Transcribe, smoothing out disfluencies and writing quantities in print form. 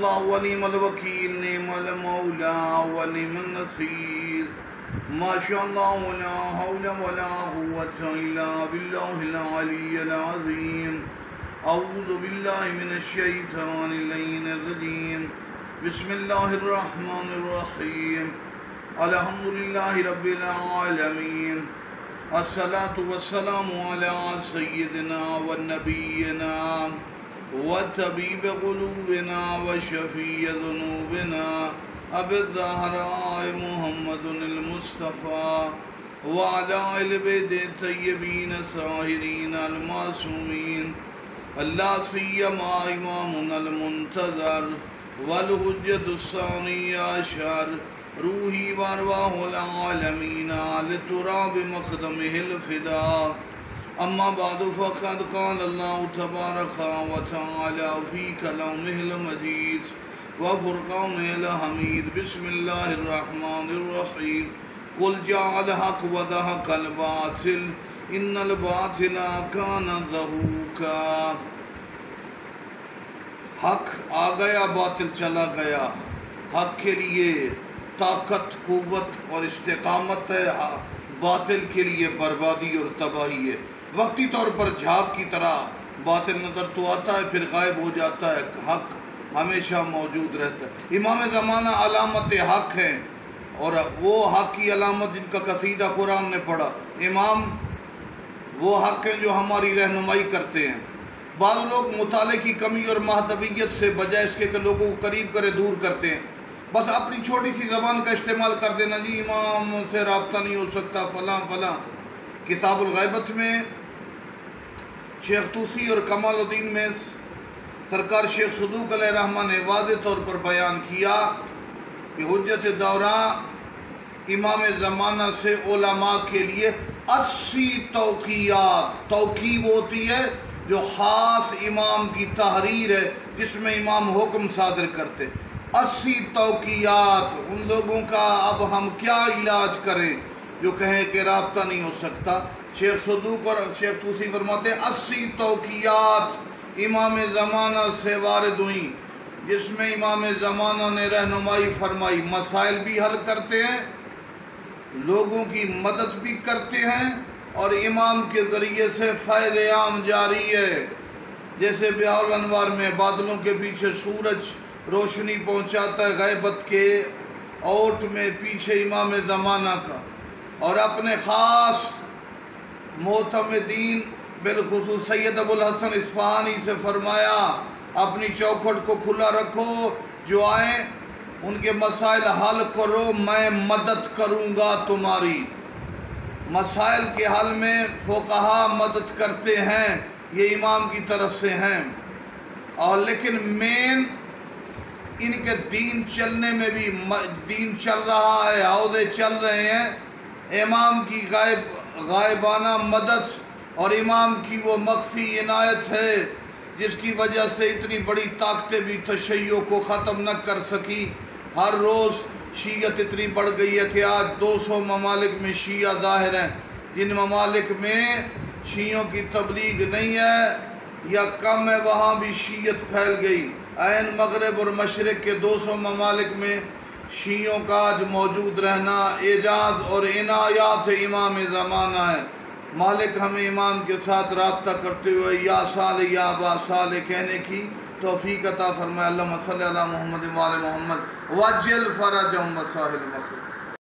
اللہ و نعم الوکیل، نعم المولا و نعم النصیر، ما شاء اللہ لا حول ولا قوة الا باللہ العلی العظیم۔ اعوذ باللہ من الشیطان اللعین الرجیم، بسم اللہ الرحمن الرحیم، الحمدللہ رب العالمین، الصلاة والسلام علی سیدنا و نبینا و طبیب قلوبنا و شفیع ذنوبنا ابی الزہراء محمد المصطفیٰ وعلی آل بیت الطیبین الطاہرین المعصومین، اللہ سیما امامنا المنتظر والحجۃ الثانی عشر، روحی وارواح العالمین لتراب مقدمہ الفداء، اما بعد فقد قال اللہ تبارک و تعالی فی کلامہ المجید وفرقانہ الحمید، بسم اللہ الرحمن الرحیم، قل جاء الحق وزهق الباطل ان الباطل کان زہوقا۔ حق آ گیا، باطل چلا گیا۔ حق کے لیے طاقت، قوت اور استقامت ہے، باطل کے لیے بربادی اور تباہی ہے۔ وقتی طور پر جھاگ کی طرح باطل نظر تو آتا ہے پھر غائب ہو جاتا ہے، حق ہمیشہ موجود رہتا ہے۔ امام زمانہ علامت حق ہیں، اور وہ حق کی علامت جن کا قصیدہ قرآن نے پڑھا، امام وہ حق ہیں جو ہماری رہنمائی کرتے ہیں۔ بعض لوگ مطالعے کی کمی اور مہذبیت سے بجائے اس کے کہ لوگوں کو قریب کرے دور کرتے ہیں، بس اپنی چھوٹی سی زبان کا استعمال کر دینا، جی امام سے رابطہ نہیں ہو سکتا فلاں فلاں۔ کتاب الغیبت میں شیخ طوسی اور کمال الدین میں سرکار شیخ صدوق علیہ الرحمہ نے واضح طور پر بیان کیا کہ حجت دوراں امام زمانہ سے علماء کے لیے 80 توقیات، توقیع ہوتی ہے جو خاص امام کی تحریر ہے جس میں امام حکم صادر کرتے، 80 توقیات۔ ان لوگوں کا اب ہم کیا علاج کریں جو کہیں کہ رابطہ نہیں ہو سکتا؟ شیخ صدوق اور شیخ طوسی فرماتے ہیں 80 توقیات امام زمانہ سے وارد ہوئیں جس میں امام زمانہ نے رہنمائی فرمائی، مسائل بھی حل کرتے ہیں، لوگوں کی مدد بھی کرتے ہیں، اور امام کے ذریعے سے فیض عام جاری ہے۔ جیسے بہاء الانوار میں بادلوں کے پیچھے سورج روشنی پہنچاتا ہے، غیبت کے اوٹ میں پیچھے امام زمانہ کا، اور اپنے خاص معتمدین بالخصوص سید ابو الحسن اصفہانی سے فرمایا اپنی چوکھٹ کو کھلا رکھو، جو آئیں ان کے مسائل حل کرو، میں مدد کروں گا تمہاری۔ مسائل کے حل میں فقہا مدد کرتے ہیں، یہ امام کی طرف سے ہیں، اور لیکن مین ان کے دین چلنے میں بھی، دین چل رہا ہے، عہدے چل رہے ہیں، امام کی غائبانہ مدد اور امام کی وہ مخفی عنایت ہے جس کی وجہ سے اتنی بڑی طاقتیں بھی تشیع کو ختم نہ کر سکی۔ ہر روز شیعت اتنی بڑھ گئی ہے کہ آج 200 ممالک میں شیعہ ظاہر ہیں، جن ممالک میں شیعوں کی تبلیغ نہیں ہے یا کم ہے وہاں بھی شیعت پھیل گئی۔ عین مغرب اور مشرق کے 200 ممالک میں شیعوں کا آج موجود رہنا اعجاز اور عنایات امام زمانہ ہے۔ مالک ہمیں امام کے ساتھ رابطہ کرتے ہوئے یا صالح یا ابا صالح کہنے کی توفیق عطا فرمائے۔ اللہم صلی علی محمد و آل محمد وعجل فرجہم وسائر المسلمین۔